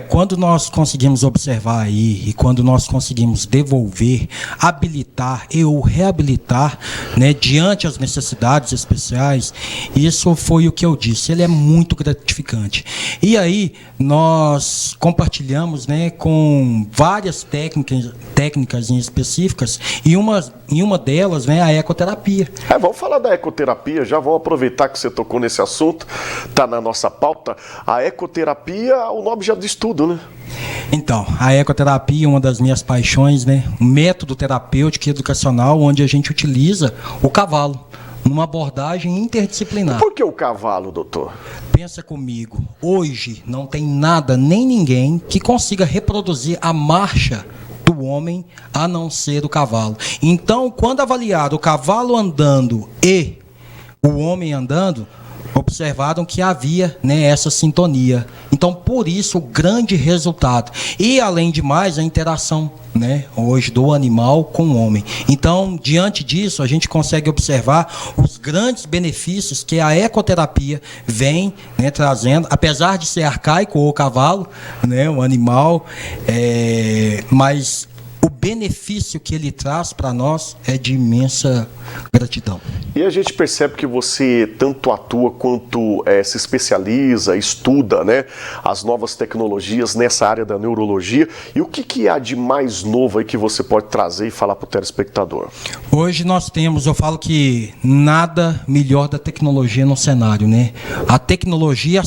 D: Quando nós conseguimos observar aí e quando nós conseguimos devolver, habilitar ou reabilitar, né, diante as necessidades especiais, isso foi o que eu disse, ele é muito gratificante. E aí nós compartilhamos, né, com várias técnicas específicas e uma delas, né, a ecoterapia.
A: Vamos falar da ecoterapia, já vamos aproveitar que você tocou nesse assunto, está na nossa pauta. A ecoterapia, o nome já diz tudo, né?
D: Então, a ecoterapia é uma das minhas paixões, né? Um método terapêutico e educacional onde a gente utiliza o cavalo numa abordagem interdisciplinar.
A: Por que o cavalo, doutor?
D: Pensa comigo, hoje não tem nada nem ninguém que consiga reproduzir a marcha do homem a não ser o cavalo. Então, quando avaliado o cavalo andando e o homem andando, observaram que havia, né, essa sintonia. Então, por isso, o grande resultado. E, além de mais, a interação, né, hoje do animal com o homem. Então, diante disso, a gente consegue observar os grandes benefícios que a ecoterapia vem, né, trazendo, apesar de ser arcaico, ou cavalo, né, o animal, mas o benefício que ele traz para nós é de imensa gratidão.
A: E a gente percebe que você tanto atua quanto se especializa, estuda, né, as novas tecnologias nessa área da neurologia. E o que há de mais novo aí que você pode trazer e falar para o telespectador?
D: Hoje nós temos, eu falo que nada melhor da tecnologia no cenário, né? A tecnologia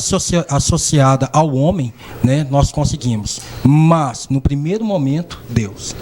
D: associada ao homem, né, nós conseguimos. Mas, no primeiro momento, Deus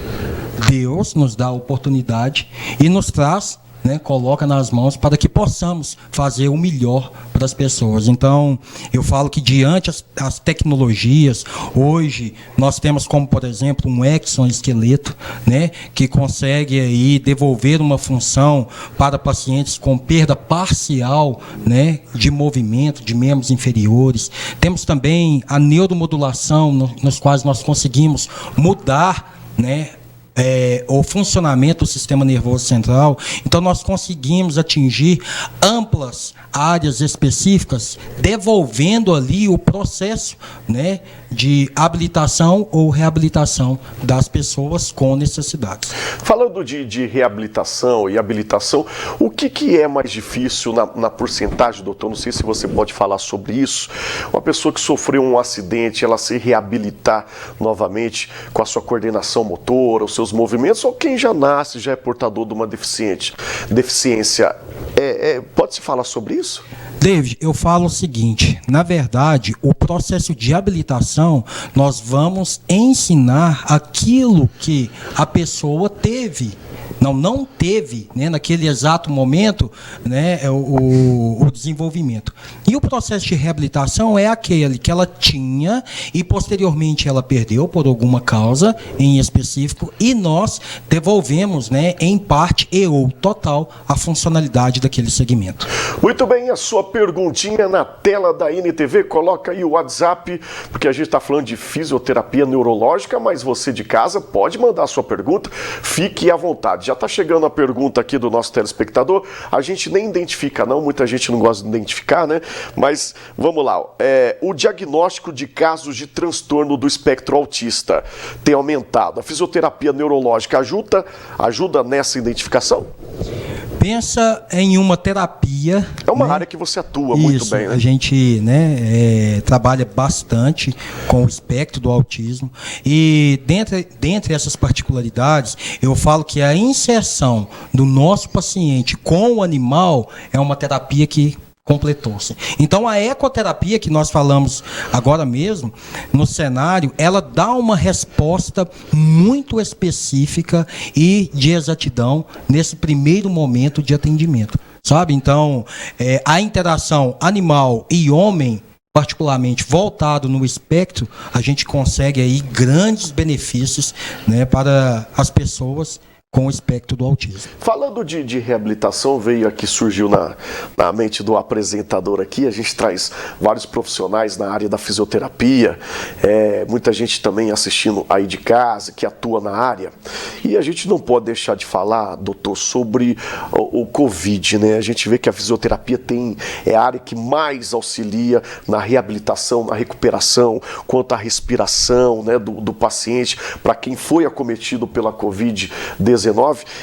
D: nos dá a oportunidade e nos traz, né, coloca nas mãos para que possamos fazer o melhor para as pessoas. Então, eu falo que diante as tecnologias, hoje nós temos como, por exemplo, um exoesqueleto, né, que consegue aí devolver uma função para pacientes com perda parcial, né, de movimento, de membros inferiores. Temos também a neuromodulação, nos quais nós conseguimos mudar, né, o funcionamento do sistema nervoso central. Então, nós conseguimos atingir amplas áreas específicas, devolvendo ali o processo, né, de habilitação ou reabilitação das pessoas com necessidades.
A: Falando de reabilitação e habilitação, o que é mais difícil na porcentagem, doutor? Não sei se você pode falar sobre isso. Uma pessoa que sofreu um acidente, ela se reabilitar novamente com a sua coordenação motora, os seus movimentos, ou quem já nasce, já é portador de uma deficiência. Pode-se falar sobre isso?
D: David, eu falo o seguinte, na verdade, o processo de habilitação, nós vamos ensinar aquilo que a pessoa teve, não teve, né, naquele exato momento, né, o desenvolvimento. E o processo de reabilitação é aquele que ela tinha e posteriormente ela perdeu por alguma causa em específico e nós devolvemos, né, em parte e ou total a funcionalidade daquele segmento.
A: Muito bem, a sua perguntinha na tela da NTV, coloca aí o WhatsApp, porque a gente está falando de fisioterapia neurológica, mas você de casa pode mandar a sua pergunta, fique à vontade. Já está chegando a pergunta aqui do nosso telespectador, a gente nem identifica não, muita gente não gosta de identificar, né? Mas vamos lá, o diagnóstico de casos de transtorno do espectro autista tem aumentado. A fisioterapia neurológica ajuda nessa identificação?
D: Pensa em uma terapia.
A: É uma área que você atua muito bem, né?
D: A gente, né, trabalha bastante com o espectro do autismo e dentre essas particularidades, eu falo que a inserção do nosso paciente com o animal é uma terapia que completou-se. Então, a ecoterapia que nós falamos agora mesmo, no cenário, ela dá uma resposta muito específica e de exatidão nesse primeiro momento de atendimento, sabe? Então, a interação animal e homem, particularmente voltado no espectro, a gente consegue aí grandes benefícios, né, para as pessoas com o espectro do autismo.
A: Falando de reabilitação, surgiu na mente do apresentador aqui, a gente traz vários profissionais na área da fisioterapia, muita gente também assistindo aí de casa, que atua na área, e a gente não pode deixar de falar, doutor, sobre o Covid, né? A gente vê que a fisioterapia é a área que mais auxilia na reabilitação, na recuperação, quanto à respiração, né, do paciente, para quem foi acometido pela Covid-19.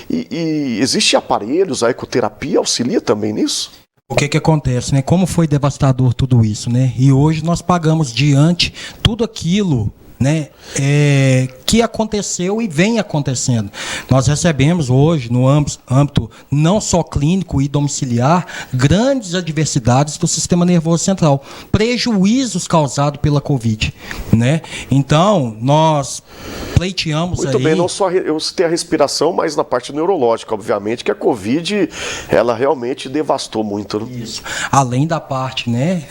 A: E existem aparelhos, a ecoterapia auxilia também nisso?
D: O que acontece, né? Como foi devastador tudo isso, né? E hoje nós pagamos diante tudo aquilo, né, que aconteceu e vem acontecendo. Nós recebemos hoje, no âmbito não só clínico e domiciliar, grandes adversidades do sistema nervoso central, prejuízos causados pela Covid, né? Então, nós pleiteamos
A: muito
D: aí...
A: bem, não só eu citei a respiração, mas na parte neurológica, obviamente, que a Covid, ela realmente devastou muito. Né?
D: Isso. Além da parte, né,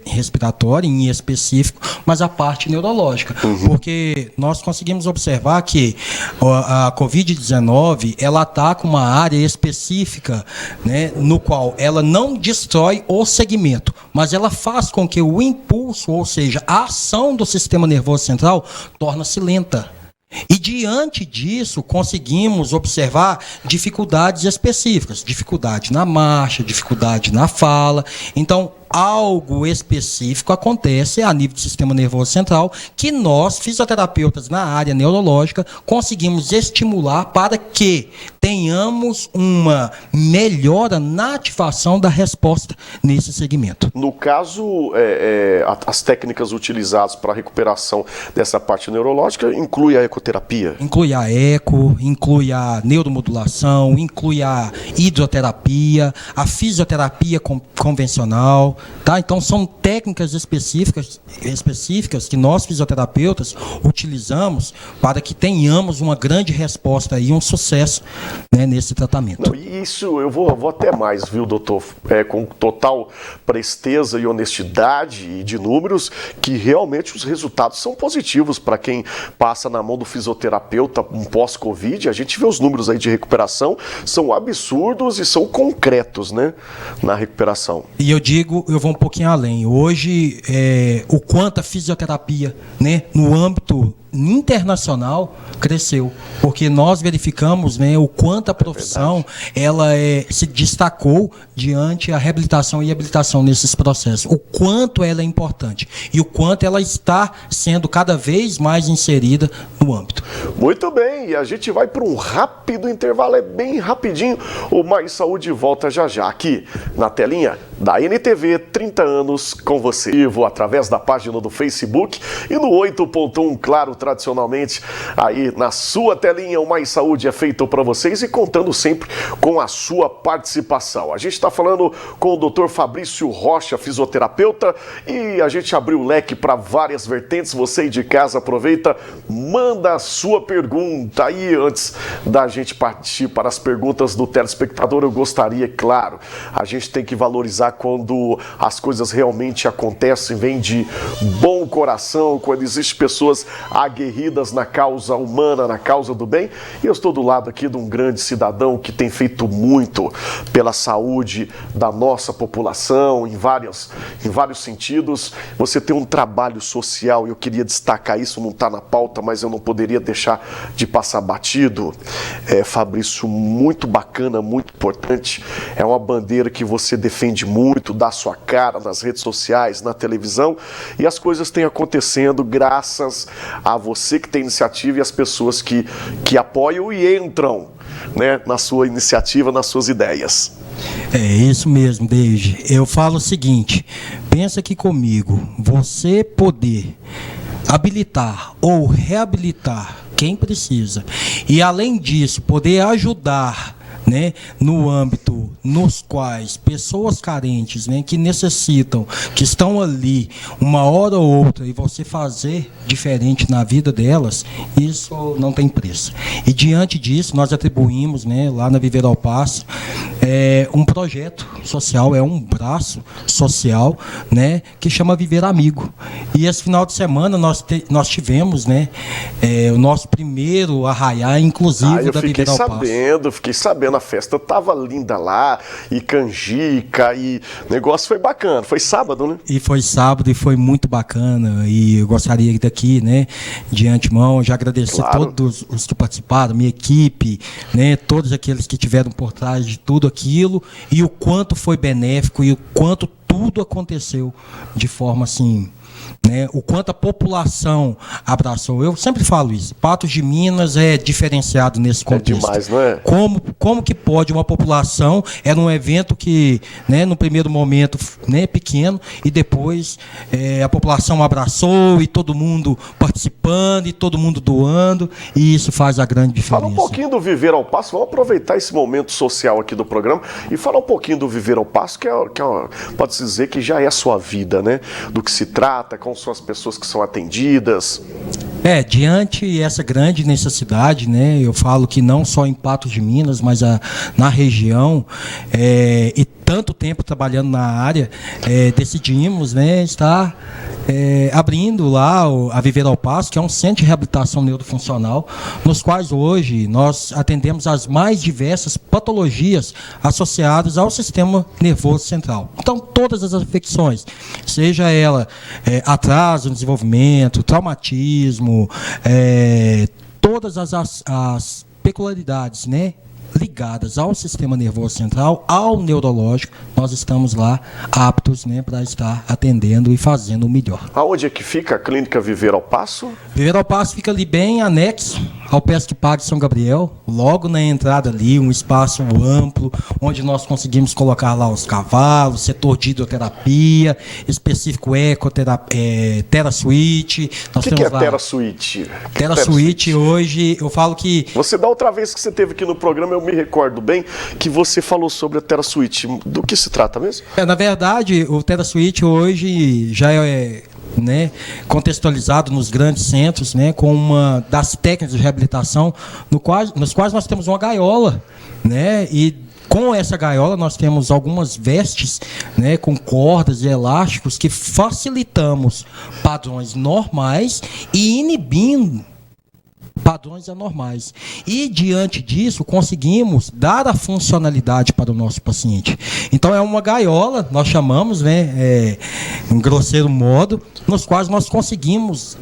D: respiratória em específico, mas a parte neurológica. neurológica, porque nós conseguimos observar que a Covid-19 ela ataca uma área específica, né, no qual ela não destrói o segmento, mas ela faz com que o impulso, ou seja, a ação do sistema nervoso central, torna-se lenta. E diante disso, conseguimos observar dificuldades específicas, dificuldade na marcha, dificuldade na fala. Então, algo específico acontece a nível do sistema nervoso central que nós, fisioterapeutas na área neurológica, conseguimos estimular para que tenhamos uma melhora na ativação da resposta nesse segmento.
A: No caso, as técnicas utilizadas para a recuperação dessa parte neurológica inclui a ecoterapia?
D: Inclui a eco, inclui a neuromodulação, inclui a hidroterapia, a fisioterapia convencional. Tá? Então, são técnicas específicas que nós, fisioterapeutas, utilizamos para que tenhamos uma grande resposta e um sucesso, né, nesse tratamento.
A: Não, isso eu vou até mais, viu, doutor? Com total presteza e honestidade e de números, que realmente os resultados são positivos para quem passa na mão do fisioterapeuta um pós-Covid. A gente vê os números aí de recuperação, são absurdos e são concretos, né, na recuperação.
D: E eu vou um pouquinho além. Hoje, o quanto a fisioterapia, né, no âmbito internacional cresceu, porque nós verificamos, né, o quanto a profissão ela se destacou diante a reabilitação e habilitação nesses processos, o quanto ela é importante e o quanto ela está sendo cada vez mais inserida no âmbito.
A: Muito bem, e a gente vai para um rápido intervalo, é bem rapidinho. O Mais Saúde volta já já aqui na telinha da NTV, 30 anos com você, através da página do Facebook e no 8.1, claro, tradicionalmente aí na sua telinha. O Mais Saúde é feito para vocês e contando sempre com a sua participação. A gente está falando com o Dr. Fabrício Rocha, fisioterapeuta, e a gente abriu o leque para várias vertentes. Você aí de casa, aproveita, manda a sua pergunta. Aí, antes da gente partir para as perguntas do telespectador, eu gostaria, claro, a gente tem que valorizar quando as coisas realmente acontecem, vem de bom coração, quando existem pessoas aguerridas na causa humana, na causa do bem. E eu estou do lado aqui de um grande cidadão que tem feito muito pela saúde da nossa população, em vários sentidos. Você tem um trabalho social, e eu queria destacar isso, não está na pauta, mas eu não poderia deixar de passar batido. Fabrício, muito bacana, muito importante. É uma bandeira que você defende muito, dá sua cara nas redes sociais, na televisão, e as coisas têm acontecendo graças a você que tem iniciativa e as pessoas que apoiam e entram, né, na sua iniciativa, nas suas ideias.
D: É isso mesmo, David. Eu falo o seguinte, pensa aqui comigo, você poder habilitar ou reabilitar quem precisa e, além disso, poder ajudar, né, no âmbito nos quais pessoas carentes, né, que necessitam, que estão ali uma hora ou outra, e você fazer diferente na vida delas, isso não tem preço. E diante disso, nós atribuímos, né, lá na Viver ao Passo, um projeto social, um braço social, né, que chama Viver Amigo. E esse final de semana nós tivemos, né, o nosso primeiro arraiá, inclusive, da Viver ao Passo.
A: Fiquei sabendo, a festa tava linda lá, e canjica, e o negócio foi bacana. Foi sábado, né?
D: E foi sábado, e foi muito bacana, e eu gostaria daqui, né, de antemão, já agradecer a todos os que participaram, minha equipe, né, todos aqueles que tiveram por trás de tudo aquilo, e o quanto foi benéfico, e o quanto tudo aconteceu de forma assim, né, o quanto a população abraçou. Eu sempre falo isso, Patos de Minas é diferenciado nesse contexto.
A: É demais, não é?
D: Como que pode uma população, era um evento que, né, no primeiro momento, né, pequeno, e depois a população abraçou, e todo mundo participando, e todo mundo doando, e isso faz a grande diferença.
A: Fala um pouquinho do Viver ao Passo, vamos aproveitar esse momento social aqui do programa, e falar um pouquinho do Viver ao Passo, que pode-se dizer que já é a sua vida, né? Do que se trata, com suas pessoas que são atendidas.
D: Diante essa grande necessidade, né, eu falo que não só em Patos de Minas, mas na região, e tanto tempo trabalhando na área, decidimos, né, estar abrindo lá a Viver ao Passo, que é um centro de reabilitação neurofuncional, nos quais hoje nós atendemos as mais diversas patologias associadas ao sistema nervoso central. Então, todas as afecções, seja ela atraso no desenvolvimento, traumatismo, todas as peculiaridades, né, ligadas ao sistema nervoso central, ao neurológico, nós estamos lá aptos, né, para estar atendendo e fazendo o melhor.
A: Aonde é que fica a clínica Viver ao Passo?
D: Viver ao Passo fica ali bem anexo ao Pesque Parque São Gabriel, logo na entrada ali, um espaço amplo, onde nós conseguimos colocar lá os cavalos, setor de hidroterapia, específico ecoterapia, TeraSuite.
A: O que é TeraSuite?
D: TeraSuite hoje, eu falo que...
A: Você, da outra vez que você esteve aqui no programa, eu me recordo bem que você falou sobre a TeraSuite. Do que se trata mesmo?
D: Na verdade, o TeraSuite hoje já é, né, contextualizado nos grandes centros, né, com uma das técnicas de reabilitação nos quais nós temos uma gaiola, né, e com essa gaiola nós temos algumas vestes, né, com cordas e elásticos que facilitamos padrões normais e inibindo padrões anormais. E, diante disso, conseguimos dar a funcionalidade para o nosso paciente. Então, é uma gaiola, nós chamamos, né, em grosseiro modo, nos quais nós conseguimos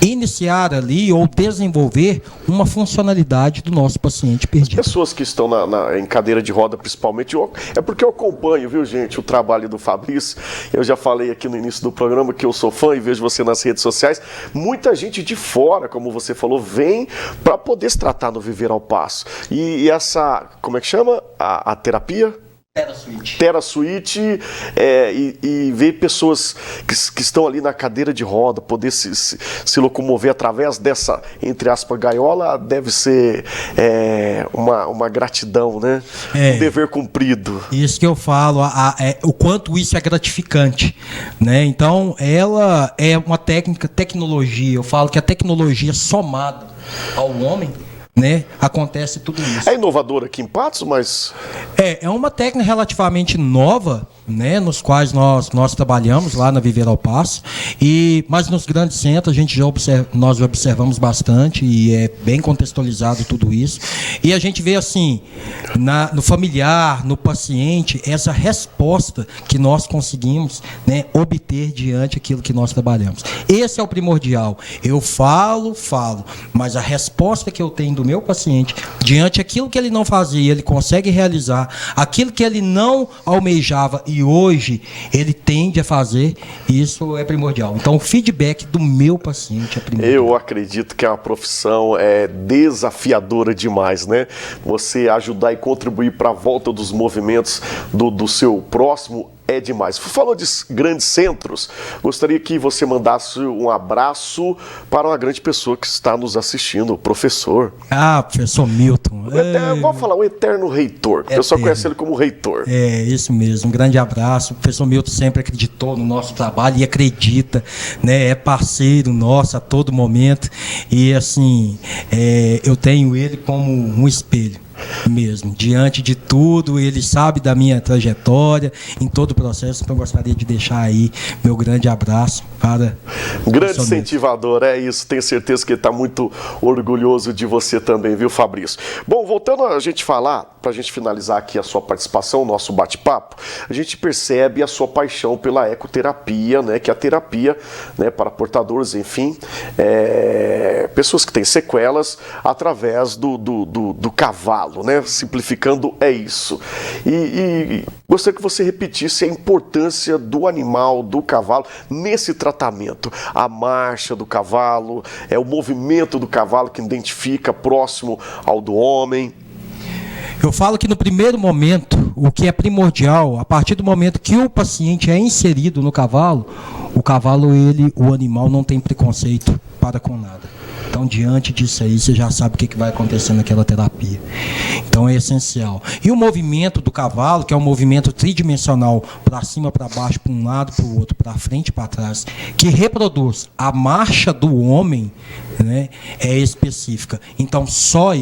D: iniciar ali ou desenvolver uma funcionalidade do nosso paciente perdido.
A: As pessoas que estão em cadeira de roda, principalmente, é porque eu acompanho, viu, gente, o trabalho do Fabrício. Eu já falei aqui no início do programa que eu sou fã e vejo você nas redes sociais. Muita gente de fora, como você falou, vem para poder se tratar no Viver ao Passo. E essa, como é que chama? A terapia? TeraSuite, e ver pessoas que estão ali na cadeira de roda, poder se locomover através dessa, entre aspas, gaiola, deve ser uma gratidão, né? Um dever cumprido.
D: Isso que eu falo, o quanto isso é gratificante, né? Então, ela é uma tecnologia, eu falo que a tecnologia somada ao homem, né, acontece tudo isso.
A: É inovadora aqui em Patos, mas...
D: É uma técnica relativamente nova, né, nos quais nós trabalhamos lá na Viver ao Passo, mas nos grandes centros nós observamos bastante e é bem contextualizado tudo isso. E a gente vê assim, no familiar, no paciente, essa resposta que nós conseguimos, né, obter diante daquilo que nós trabalhamos. Esse é o primordial. Eu falo, mas a resposta que eu tenho do meu paciente, diante daquilo que ele não fazia, ele consegue realizar, aquilo que ele não almejava e hoje ele tende a fazer, isso é primordial. Então, o feedback do meu paciente é primordial.
A: Eu acredito que é uma profissão desafiadora demais, né? Você ajudar e contribuir para a volta dos movimentos do seu próximo é demais. Falou de grandes centros, gostaria que você mandasse um abraço para uma grande pessoa que está nos assistindo, o professor.
D: Professor Milton.
A: Vamos falar, o eterno reitor. O pessoal conhece ele como reitor.
D: É, isso mesmo. Um grande abraço. O professor Milton sempre acreditou no nosso trabalho e acredita, né? É parceiro nosso a todo momento. E, assim, eu tenho ele como um espelho mesmo, diante de tudo, ele sabe da minha trajetória em todo o processo, então eu gostaria de deixar aí meu grande abraço para
A: o grande incentivador, é isso, tenho certeza que ele está muito orgulhoso de você também, viu, Fabrício? Bom, voltando a gente falar, para a gente finalizar aqui a sua participação, o nosso bate-papo, a gente percebe a sua paixão pela ecoterapia, né, que é a terapia, né, para portadores, enfim, pessoas que têm sequelas através do cavalo, né? Simplificando, é isso. E gostaria que você repetisse a importância do animal, do cavalo, nesse tratamento. A marcha do cavalo, o movimento do cavalo que identifica próximo ao do homem.
D: Eu falo que no primeiro momento, o que é primordial, a partir do momento que o paciente é inserido no cavalo, o animal não tem preconceito para com nada. Então, diante disso aí, você já sabe o que vai acontecer naquela terapia. Então, é essencial. E o movimento do cavalo, que é um movimento tridimensional, para cima, para baixo, para um lado, para o outro, para frente e para trás, que reproduz a marcha do homem, né, é específica. Então, só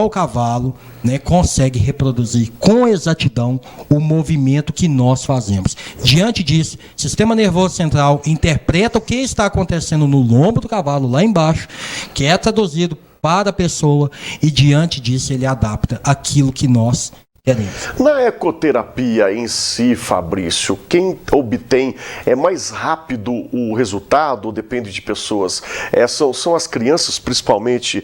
D: o cavalo, né, consegue reproduzir com exatidão o movimento que nós fazemos. Diante disso, o sistema nervoso central interpreta o que está acontecendo no lombo do cavalo, lá embaixo, que é traduzido para a pessoa, e diante disso ele adapta aquilo que nós queremos.
A: Na ecoterapia em si, Fabrício, quem obtém é mais rápido o resultado, depende de pessoas? São as crianças, principalmente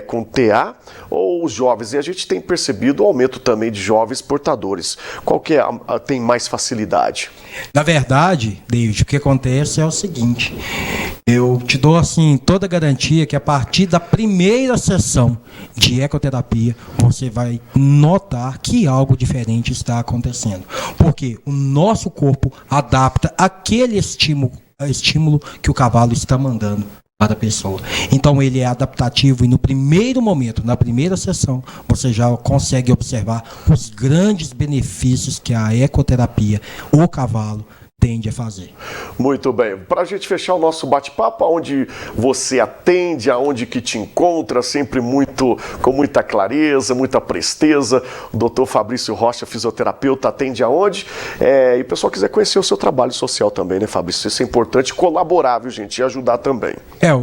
A: com TA, ou os jovens? E a gente tem percebido o aumento também de jovens portadores. Qual que tem mais facilidade?
D: Na verdade, David, o que acontece é o seguinte: eu te dou assim toda a garantia que a partir da primeira sessão de ecoterapia você vai notar que algo diferente está acontecendo. Porque o nosso corpo adapta aquele estímulo que o cavalo está mandando para a pessoa. Então ele é adaptativo e no primeiro momento, na primeira sessão, você já consegue observar os grandes benefícios que a ecoterapia, o cavalo, tende a fazer.
A: Muito bem. Para a gente fechar o nosso bate-papo, aonde você atende, aonde que te encontra, sempre com muita clareza, muita presteza. O doutor Fabrício Rocha, fisioterapeuta, atende aonde? E o pessoal quiser conhecer o seu trabalho social também, né, Fabrício? Isso é importante, colaborar, viu, gente? E ajudar também.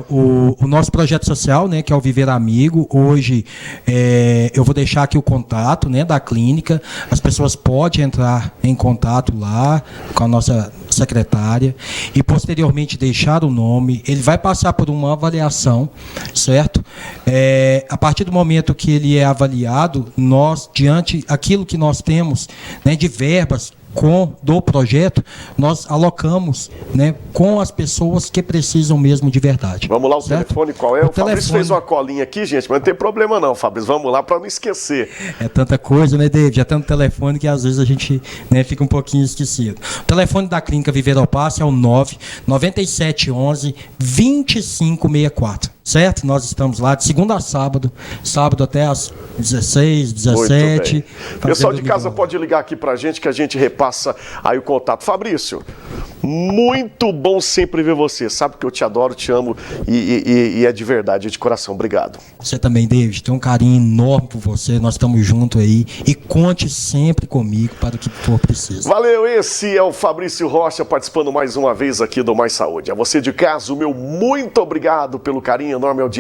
D: O nosso projeto social, né, que é o Viver Amigo, hoje eu vou deixar aqui o contato, né, da clínica. As pessoas podem entrar em contato lá com a nossa secretária e posteriormente deixar o nome. Ele vai passar por uma avaliação, certo? A partir do momento que ele é avaliado, nós, diante aquilo que nós temos, né, de verbas do projeto, nós alocamos, né, com as pessoas que precisam mesmo de verdade.
A: Vamos lá, o
D: certo?
A: telefone qual é? O Fabrício fez uma colinha aqui, gente, mas não tem problema não, Fabrício. Vamos lá para não esquecer.
D: É tanta coisa, né, David? É tanto telefone que às vezes a gente, né, fica um pouquinho esquecido. O telefone da Clínica Viver ao Passe é o 99711-2564. Certo? Nós estamos lá de segunda a sábado até às 16, 17.
A: Pessoal de casa pode ligar aqui pra gente que a gente repassa aí o contato. Fabrício, muito bom sempre ver você. Sabe que eu te adoro, te amo e é de verdade, é de coração. Obrigado.
D: Você também, David. Tenho um carinho enorme por você. Nós estamos juntos aí e conte sempre comigo para o que for preciso.
A: Valeu, esse é o Fabrício Rocha participando mais uma vez aqui do Mais Saúde. A você de casa, o meu muito obrigado pelo carinho, enorme audiência.